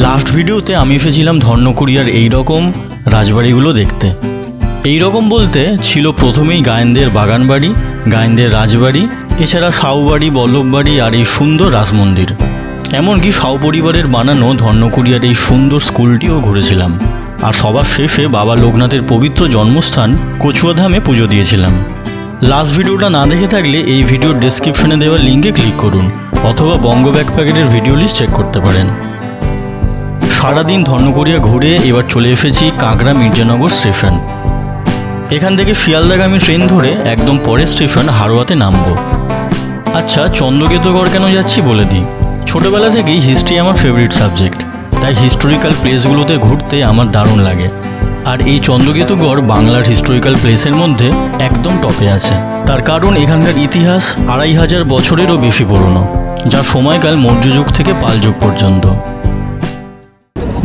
Last ভিডিওতে আমি এসেছিলাম ধর্ণকুড়িয়ার এই রকম রাজবাড়িগুলো দেখতে। এই রকম বলতে ছিল প্রথমেই গায়েনদের বাগানবাড়ি, গায়েনদের রাজবাড়ি, এছাড়া সাউবাড়ি, বল্লভবাড়ি আর এই সুন্দর রাজমন্দির। এমনকি সাউ পরিবারের বানানো ধর্ণকুড়িয়ার এই সুন্দর স্কুলটিও ঘুরেছিলাম। আর সবার শেষে বাবা লোকনাথের পবিত্র জন্মস্থান কচুয়াধামে পুজো দিয়েছিলাম। লাস্ট ভিডিওটা না দেখে থাকলে এই ভিডিওর ডেসক্রিপশনে দেওয়া লিঙ্কে ক্লিক করুন, অথবা বঙ্গ ব্যাকপ্যাকেটের ভিডিও লিস্ট চেক করতে পারেন। সারাদিন ধর্ণকুড়িয়া ঘুরে এবার চলে এসেছি কাঁকড়া মির্জানগর স্টেশন। এখান থেকে শিয়ালদাগামী ট্রেন ধরে একদম পরের স্টেশন হাড়োয়াতে নামব। আচ্ছা, চন্দ্রকেতুগড় কেন যাচ্ছি বলে দিই। ছোটোবেলা থেকেই হিস্ট্রি আমার ফেভারিট সাবজেক্ট, তাই হিস্টোরিক্যাল প্লেসগুলোতে ঘুরতে আমার দারুণ লাগে। আর এই চন্দ্রকেতুগড় বাংলার হিস্টোরিক্যাল প্লেসের মধ্যে একদম টপে আছে। তার কারণ এখানকার ইতিহাস 2500 বছরেরও বেশি পুরনো, যার সময়কাল মৌর্য যুগ থেকে পাল যুগ পর্যন্ত।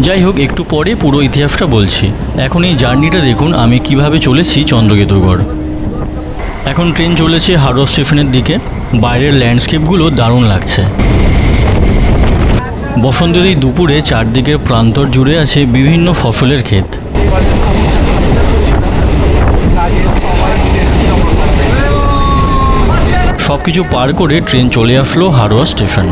যাই হোক, একটু পরে পুরো ইতিহাসটা বলছি। এখন এই জার্নিটা দেখুন আমি কিভাবে চলেছি চন্দ্রকেতুগড়। এখন ট্রেন চলেছে হাওড়া স্টেশনের দিকে। বাইরের ল্যান্ডস্কেপগুলো দারুণ লাগছে। বসন্তের এই দুপুরে চারদিকের প্রান্তর জুড়ে আছে বিভিন্ন ফসলের ক্ষেত। সব কিছু পার করে ট্রেন চলে আসলো হাওড়া স্টেশন।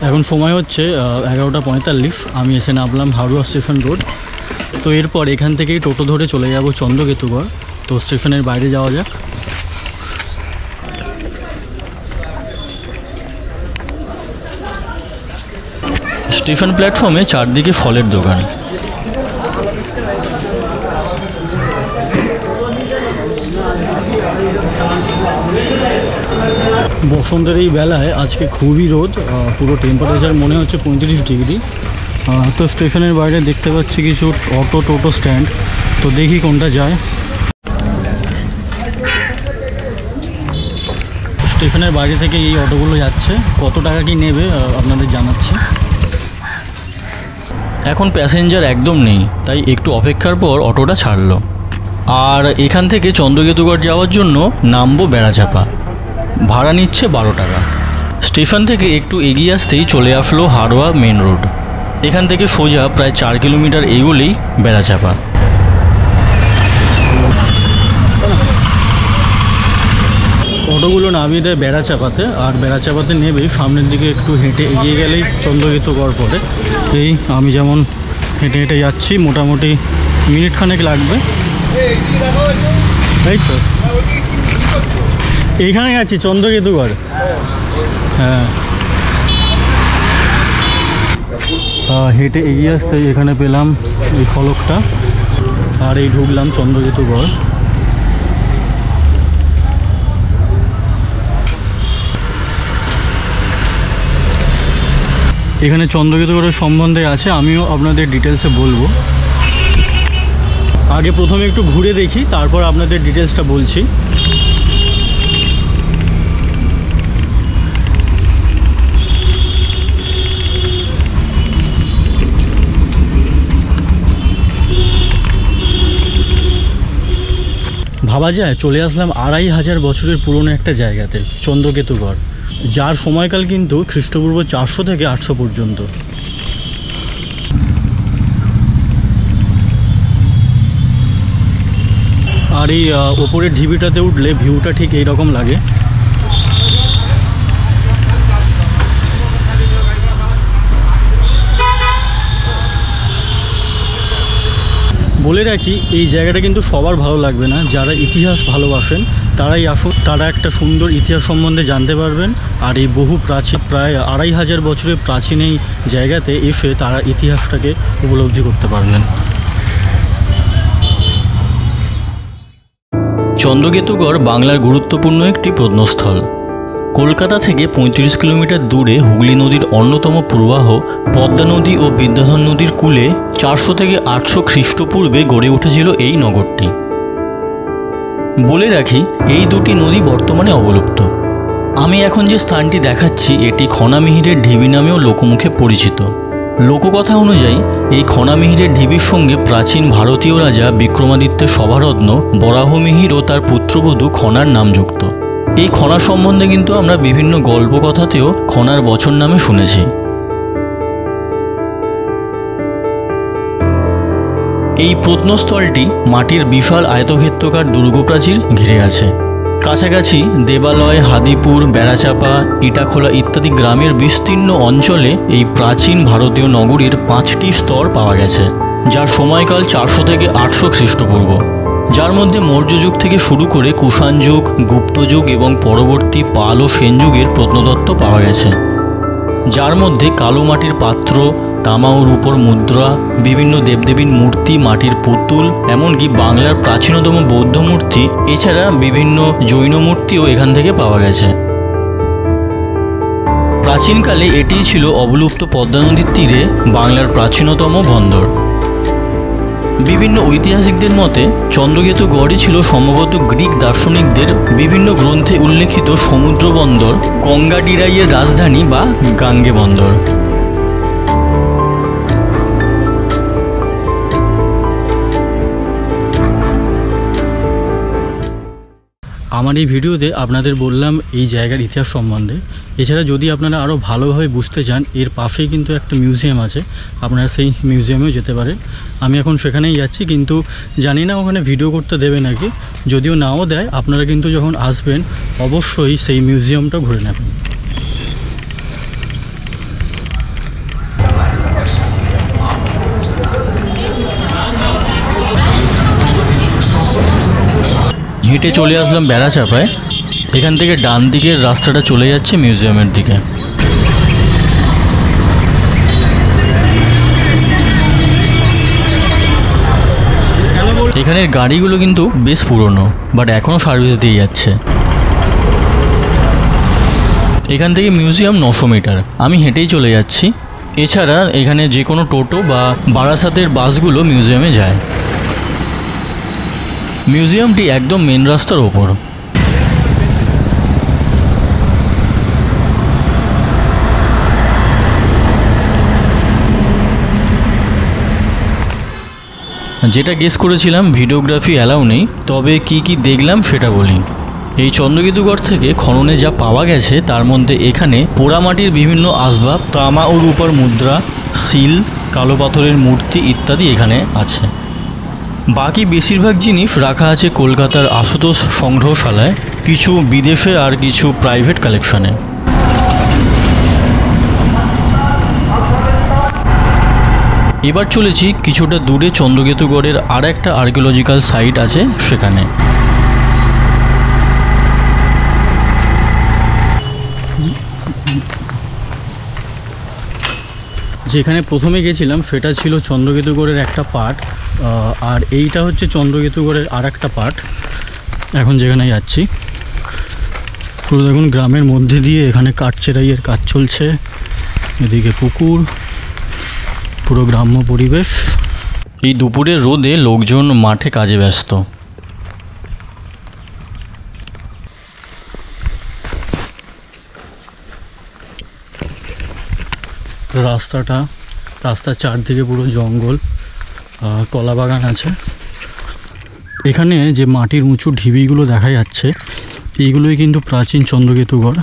এখন সময় হচ্ছে 11:45। আমি এসে নামলাম হাওড়া স্টেশন রোড। তো এরপর এখান থেকেই টোটো ধরে চলে যাব চন্দ্রকেতুগড়। তো স্টেশনের বাইরে যাওয়া যাক। স্টেশন প্ল্যাটফর্মে চারদিকে ফলের দোকান। বসন্তের এই বেলায় আজকে খুবই রোদ, পুরো টেম্পারেচার মনে হচ্ছে 35 ডিগ্রি। তো স্টেশনের বাইরে দেখতে পাচ্ছি কিছু টোটো স্ট্যান্ড। তো দেখি কোনটা যায়। স্টেশনের বাইরে থেকে এই অটোগুলো যাচ্ছে। কত টাকা কি নেবে আপনাদের জানাচ্ছি। এখন প্যাসেঞ্জার একদম নেই, তাই একটু অপেক্ষার পর অটোটা ছাড়লো। আর এখান থেকে চন্দ্রকেতুগড় যাওয়ার জন্য নামবো বেড়াচাপা। ভাড়া নিচ্ছে 12 টাকা। স্টেশন থেকে একটু এগিয়ে আসতেই চলে আসলো হাড়োয়া মেন রোড। এখান থেকে সোজা প্রায় 4 কিলোমিটার এগোলেই বেড়াচাপা। অটোগুলো নামিয়ে দেয় বেড়াচাপাতে, আর বেড়াচাপাতে নেবেই সামনের দিকে একটু হেঁটে এগিয়ে গেলেই চন্দ্রকেতুগড় পড়ে। এই আমি যেমন হেঁটে হেঁটে যাচ্ছি, মোটামুটি মিনিট খানেক লাগবে। এই তো এইখানে আছি চন্দ্রকেতুগড়। হ্যাঁ, হেঁটে এগিয়ে আসতে এখানে পেলাম এই ফলকটা, আর এই ঢুকলাম চন্দ্রকেতুগড়। এখানে চন্দ্রকেতুগড়ের সম্বন্ধে আছে, আমিও আপনাদের ডিটেলসে বলবো। আগে প্রথমে একটু ঘুরে দেখি, তারপর আপনাদের ডিটেলসটা বলছি। ভাবা যায় চলে আসলাম 2500 বছরের পুরনো একটা জায়গাতে, চন্দ্রকেতুগড়, যার সময়কাল কিন্তু খ্রিস্টপূর্ব 400 থেকে 800 পর্যন্ত। আর এই ওপরের ঢিবিটাতে উঠলে ভিউটা ঠিক এইরকম লাগে। বলে রাখি, এই জায়গাটা কিন্তু সবার ভালো লাগবে না। যারা ইতিহাস ভালোবাসেন তারাই আসুন, তারা একটা সুন্দর ইতিহাস সম্বন্ধে জানতে পারবেন। আর এই বহু প্রাচীন, প্রায় 2500 বছরের প্রাচীন এই জায়গাতে এসে তারা ইতিহাসটাকে উপলব্ধি করতে পারবেন। চন্দ্রকেতুগড় বাংলার গুরুত্বপূর্ণ একটি প্রত্নস্থল। কলকাতা থেকে ৩৫ কিলোমিটার দূরে হুগলি নদীর অন্যতম প্রবাহ পদ্মা নদী ও বিদ্যাধর নদীর কূলে ৪০০ থেকে ৮০০ খ্রিস্টপূর্বে গড়ে উঠেছিল এই নগরটি। বলে রাখি, এই দুটি নদী বর্তমানে অবলুপ্ত। আমি এখন যে স্থানটি দেখাচ্ছি এটি খনামিহিরের ঢিবি নামেও লোকমুখে পরিচিত। লোককথা অনুযায়ী এই খনামিহিরের ঢিবির সঙ্গে প্রাচীন ভারতীয় রাজা বিক্রমাদিত্যের সভারত্ন বরাহমিহির ও তার পুত্রবধূ খনার নাম যুক্ত। এই খনা সম্বন্ধে কিন্তু আমরা বিভিন্ন গল্পকথাতেও খনার বছর নামে শুনেছি। এই প্রত্নস্থলটি মাটির বিশাল আয়তক্ষেত্রাকার দুর্গপ্রাচীর ঘিরে আছে। কাছাকাছি দেবালয়, হাদিপুর, বেড়াচাপা, ইটাখোলা ইত্যাদি গ্রামের বিস্তীর্ণ অঞ্চলে এই প্রাচীন ভারতীয় নগরীর 5টি স্তর পাওয়া গেছে, যার সময়কাল 400 থেকে 800 খ্রিস্টপূর্ব, যার মধ্যে মৌর্য যুগ থেকে শুরু করে কুষাণ যুগ, গুপ্ত যুগ এবং পরবর্তী পাল ও সেন যুগের প্রত্নতত্ত্ব পাওয়া গেছে, যার মধ্যে কালো মাটির পাত্র, তামা ও রূপোর মুদ্রা, বিভিন্ন দেবদেবীর মূর্তি, মাটির পুতুল, এমনকি বাংলার প্রাচীনতম বৌদ্ধ মূর্তি, এছাড়া বিভিন্ন জৈন মূর্তিও এখান থেকে পাওয়া গেছে। প্রাচীনকালে এটিই ছিল অবলুপ্ত পদ্মা নদীর তীরে বাংলার প্রাচীনতম বন্দর। বিভিন্ন ঐতিহাসিকদের মতে চন্দ্রকেতু গড়ই ছিল সম্ভবত গ্রিক দার্শনিকদের বিভিন্ন গ্রন্থে উল্লেখিত সমুদ্র বন্দর, গঙ্গা ডিরাইয়ের রাজধানী বা গাঙ্গে বন্দর। আমার এই ভিডিওতে আপনাদের বললাম এই জায়গার ইতিহাস সম্বন্ধে। এছাড়া যদি আপনারা আরও ভালোভাবে বুঝতে চান, এর পাশেই কিন্তু একটা মিউজিয়াম আছে, আপনারা সেই মিউজিয়ামেও যেতে পারেন। আমি এখন সেখানেই যাচ্ছি, কিন্তু জানি না ওখানে ভিডিও করতে দেবে নাকি। যদিও নাও দেয়, আপনারা কিন্তু যখন আসবেন অবশ্যই সেই মিউজিয়ামটা ঘুরে নেবেন। হেঁটে চলে আসলাম বেড়াচাপায়। এখান থেকে ডান দিকের রাস্তাটা চলে যাচ্ছে মিউজিয়ামের দিকে। এখানের গাড়িগুলো কিন্তু বেশ পুরনো, বাট এখনও সার্ভিস দিয়ে যাচ্ছে। এখান থেকে মিউজিয়াম 900 মিটার, আমি হেঁটেই চলে যাচ্ছি। এছাড়া এখানে যে কোনো টোটো বা বারাসাতের বাসগুলো মিউজিয়ামে যায়। মিউজিয়ামটি একদম মেন রাস্তার ওপর। যেটা গেস করেছিলাম ভিডিওগ্রাফি অ্যালাউ নেই, তবে কি দেখলাম সেটা বলি। এই চন্দ্রকেতুগড় থেকে খননে যা পাওয়া গেছে তার মধ্যে এখানে পোড়ামাটির বিভিন্ন আসবাব, তামা ও রূপার মুদ্রা, সিল, কালো পাথরের মূর্তি ইত্যাদি এখানে আছে। বাকি বেশিরভাগ জিনিস রাখা আছে কলকাতার আশুতোষ সংগ্রহশালায়, কিছু বিদেশে আর কিছু প্রাইভেট কালেকশনে। এবার চলেছি কিছুটা দূরে চন্দ্রকেতুগড়ের আর একটা আর্কিওলজিক্যাল সাইট আছে সেখানে। যেখানে প্রথমে গেছিলাম সেটা ছিল চন্দ্রকেতুগড়ের একটা পার্ট, আর এইটা হচ্ছে চন্দ্রকেতুগড়ের আর একটা পার্ট। এখন যেখানে যাচ্ছি পুরো দেখুন গ্রামের মধ্যে দিয়ে এখানে কাঠ চেরাইয়ের কাজ চলছে, এদিকে পুকুর, পুরো গ্রাম্য পরিবেশ। এই দুপুরের রোদে লোকজন মাঠে কাজে ব্যস্ত। রাস্তার চারদিকে পুরো জঙ্গল, কলা বাগান আছে। এখানে যে মাটির উঁচু ঢিবিগুলো দেখা যাচ্ছে এইগুলোই কিন্তু প্রাচীন চন্দ্রকেতুগড়।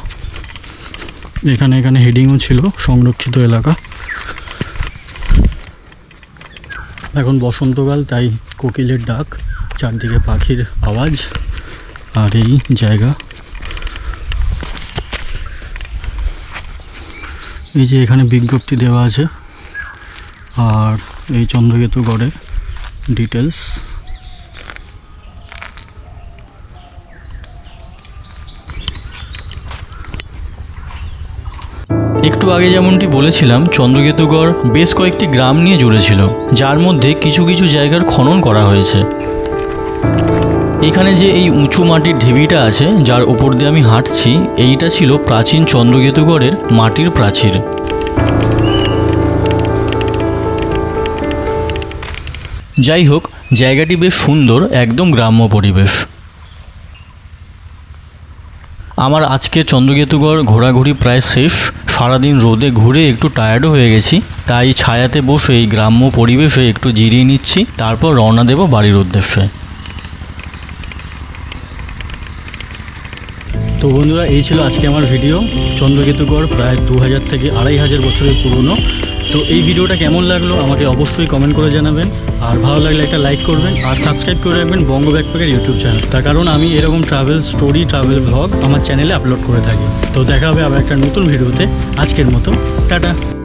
এখানে হেডিংও ছিল সংরক্ষিত এলাকা। এখন বসন্তকাল, তাই কোকিলের ডাক, চারদিকে পাখির আওয়াজ। আর এই জায়গা, এই যে এখানে বিজ্ঞপ্তি দেওয়া আছে আর এই চন্দ্রকেতুগড়ের ডিটেলস। একটু আগে যেমনটি বলেছিলাম, চন্দ্রকেতুগড় বেশ কয়েকটি গ্রাম নিয়ে জুড়ে ছিল, যার মধ্যে কিছু কিছু জায়গার খনন করা হয়েছে। এখানে যে এই উঁচু মাটির ঢিবিটা আছে যার উপর দিয়ে আমি হাঁটছি, এইটা ছিল প্রাচীন চন্দ্রকেতুগড়ের মাটির প্রাচীর। যাই হোক, জায়গাটি বেশ সুন্দর, একদম গ্রাম্য পরিবেশ। আমার আজকে চন্দ্রকেতুগড় ঘোরাঘুরি প্রায় শেষ। সারাদিন রোদে ঘুরে একটু টায়ার্ডও হয়ে গেছি, তাই ছায়াতে বসে এই গ্রাম্য পরিবেশে একটু জিরিয়ে নিচ্ছি, তারপর রওনা দেব বাড়ির উদ্দেশ্যে। তো বন্ধুরা, এই ছিল আজকে আমার ভিডিও। চন্দ্রকেতুগড় প্রায় 2000 থেকে 2500 বছরের পুরনো। তো এই ভিডিওটা কেমন লাগলো আমাকে অবশ্যই কমেন্ট করে জানাবেন, আর ভালো লাগলে একটা লাইক করবেন, আর সাবস্ক্রাইব করে রাখবেন বঙ্গ ব্যাকপ্যাকের ইউটিউব চ্যানেল। তার কারণ আমি এরকম ট্রাভেল স্টোরি, ট্রাভেল ভ্লগ আমার চ্যানেলে আপলোড করে থাকি। তো দেখা হবে আবার একটা নতুন ভিডিওতে। আজকের মতো টাটা।